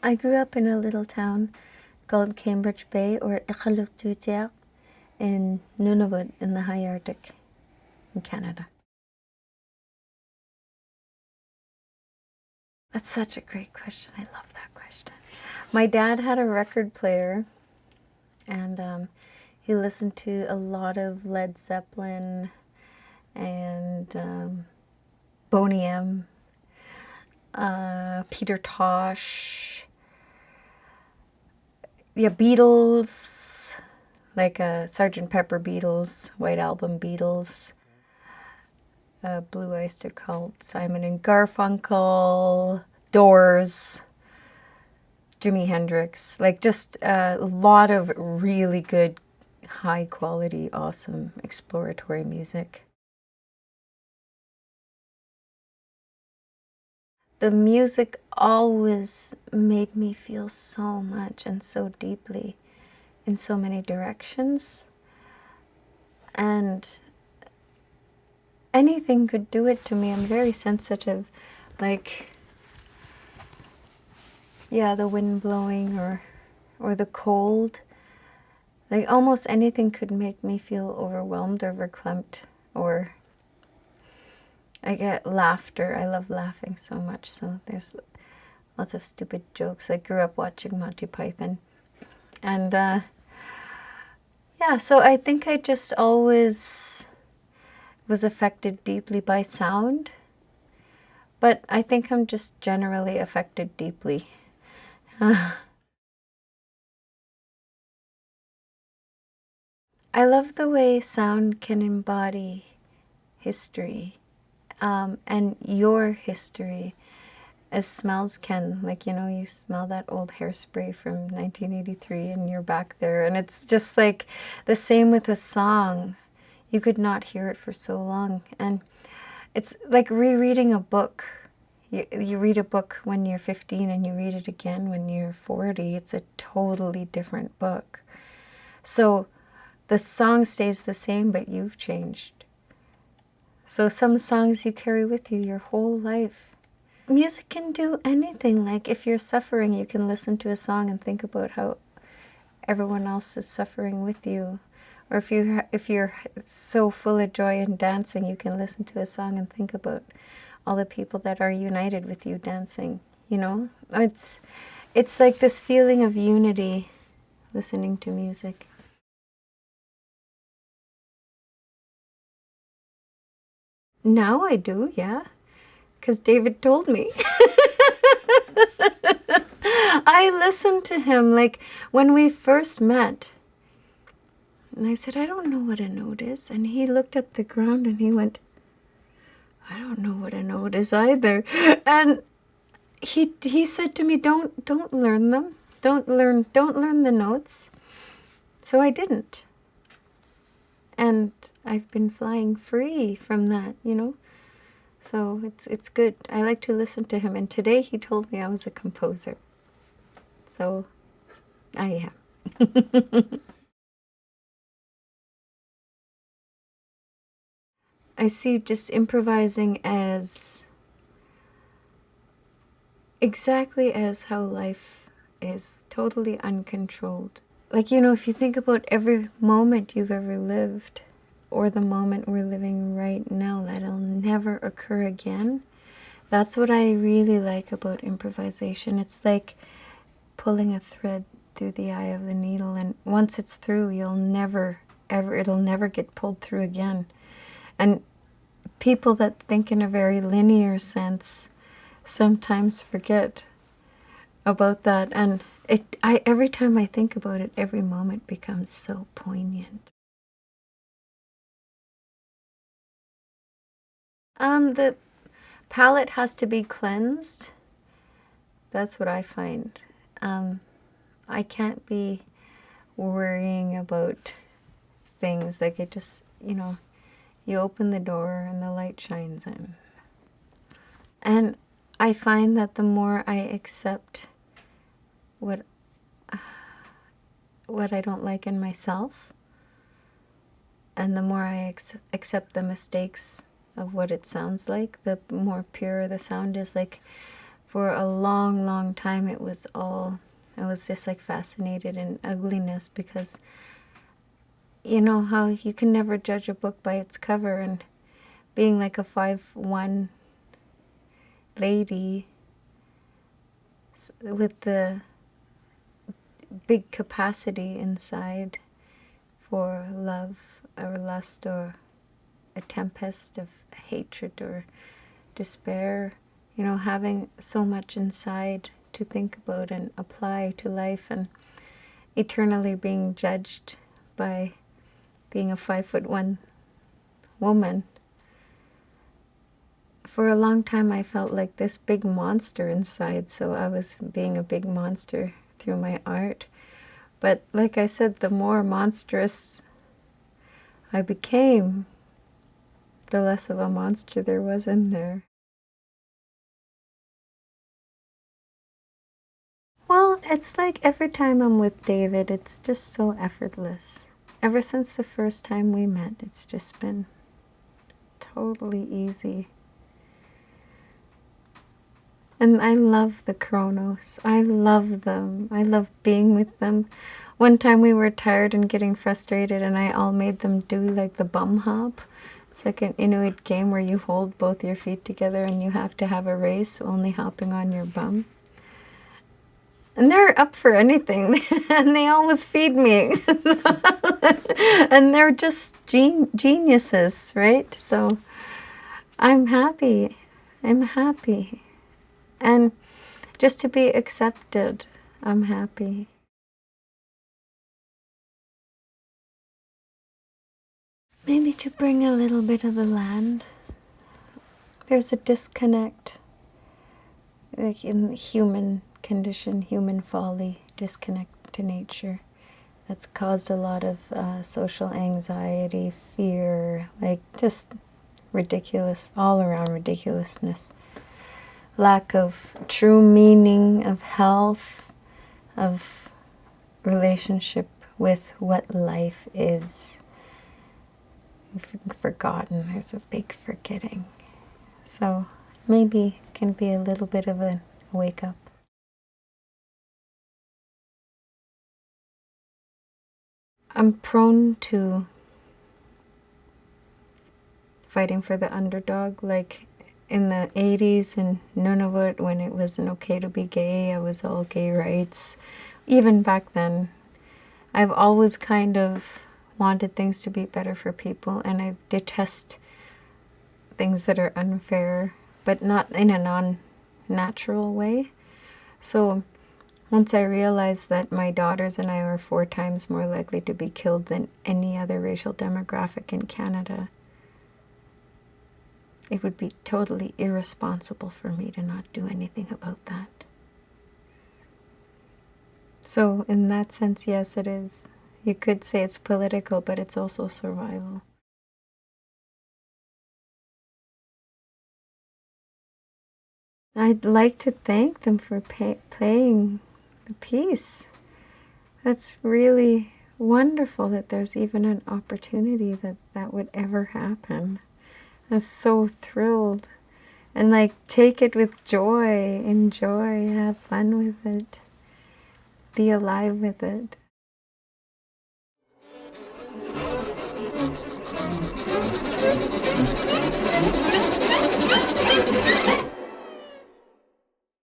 I grew up in a little town called Cambridge Bay, or Iqaluqtuutiaq, in Nunavut in the high Arctic in Canada. That's such a great question. I love that question. My dad had a record player, and he listened to a lot of Led Zeppelin and Boney M, Peter Tosh, yeah, Beatles, like Sgt. Pepper Beatles, White Album Beatles, Blue Oyster Cult, Simon and Garfunkel, Doors, Jimi Hendrix, like just a lot of really good, high quality, awesome exploratory music. The music always made me feel so much and so deeply in so many directions. And anything could do it to me. I'm very sensitive. Like, yeah, the wind blowing or the cold. Like almost anything could make me feel overwhelmed or verklempt, or I get laughter. I love laughing so much. So there's lots of stupid jokes. I grew up watching Monty Python. And yeah, so I think I just always was affected deeply by sound. But I think I'm just generally affected deeply. I love the way sound can embody history, and your history, as smells can. Like, you know, you smell that old hairspray from 1983 and you're back there. And it's just like the same with a song. You could not hear it for so long. And it's like rereading a book. You read a book when you're 15 and you read it again when you're 40. It's a totally different book. So the song stays the same, but you've changed. So some songs you carry with you your whole life. Music can do anything. Like if you're suffering, you can listen to a song and think about how everyone else is suffering with you. Or if you're so full of joy and dancing, you can listen to a song and think about all the people that are united with you dancing. You know, it's like this feeling of unity, listening to music. Now I do, yeah, because David told me. I listened to him, like when we first met. And I said, I don't know what a note is. And he looked at the ground and he went, I don't know what a note is either. And he said to me, don't learn them. Don't learn the notes. So I didn't. And I've been flying free from that, you know. So it's good. I like to listen to him. And today he told me I was a composer. So I am. I see just improvising as exactly as how life is, totally uncontrolled. Like, you know, if you think about every moment you've ever lived, or the moment we're living right now, that'll never occur again. That's what I really like about improvisation. It's like pulling a thread through the eye of the needle, and once it's through, it'll never get pulled through again. And people that think in a very linear sense sometimes forget about that. And every time I think about it, every moment becomes so poignant. The palate has to be cleansed. That's what I find. I can't be worrying about things. Like it just, you know, you open the door and the light shines in. And I find that the more I accept what I don't like in myself, and the more I accept the mistakes of what it sounds like, the more pure the sound is. Like for a long, long time, it was all, I was just like fascinated in ugliness, because you know how you can never judge a book by its cover, and being like a 5'1" lady with the big capacity inside for love or lust or a tempest of hatred or despair, you know, having so much inside to think about and apply to life, and eternally being judged by being a 5'1" woman. For a long time, I felt like this big monster inside, so I was being a big monster through my art. But like I said, the more monstrous I became, the less of a monster there was in there. Well, it's like every time I'm with David, it's just so effortless. Ever since the first time we met, it's just been totally easy. And I love the Kronos. I love them. I love being with them. One time we were tired and getting frustrated, and I all made them do like the bum hop. It's like an Inuit game where you hold both your feet together and you have to have a race, only hopping on your bum. And they're up for anything, and they always feed me. And they're just geniuses, right? So I'm happy. I'm happy. And just to be accepted, I'm happy. Maybe to bring a little bit of the land. There's a disconnect, like in the human condition, human folly, disconnect to nature. That's caused a lot of social anxiety, fear, like just ridiculous, all around ridiculousness. Lack of true meaning, of health, of relationship with what life is. We've forgotten, there's a big forgetting. So maybe it can be a little bit of a wake up. I'm prone to fighting for the underdog, like in the 80s in Nunavut when it wasn't okay to be gay, I was all gay rights. Even back then, I've always kind of wanted things to be better for people, and I detest things that are unfair, but not in a non-natural way. So once I realized that my daughters and I are 4 times more likely to be killed than any other racial demographic in Canada, it would be totally irresponsible for me to not do anything about that. So in that sense, yes, it is. You could say it's political, but it's also survival. I'd like to thank them for playing the piece. That's really wonderful that there's even an opportunity that that would ever happen. I'm so thrilled. And like, take it with joy, enjoy, have fun with it, be alive with it.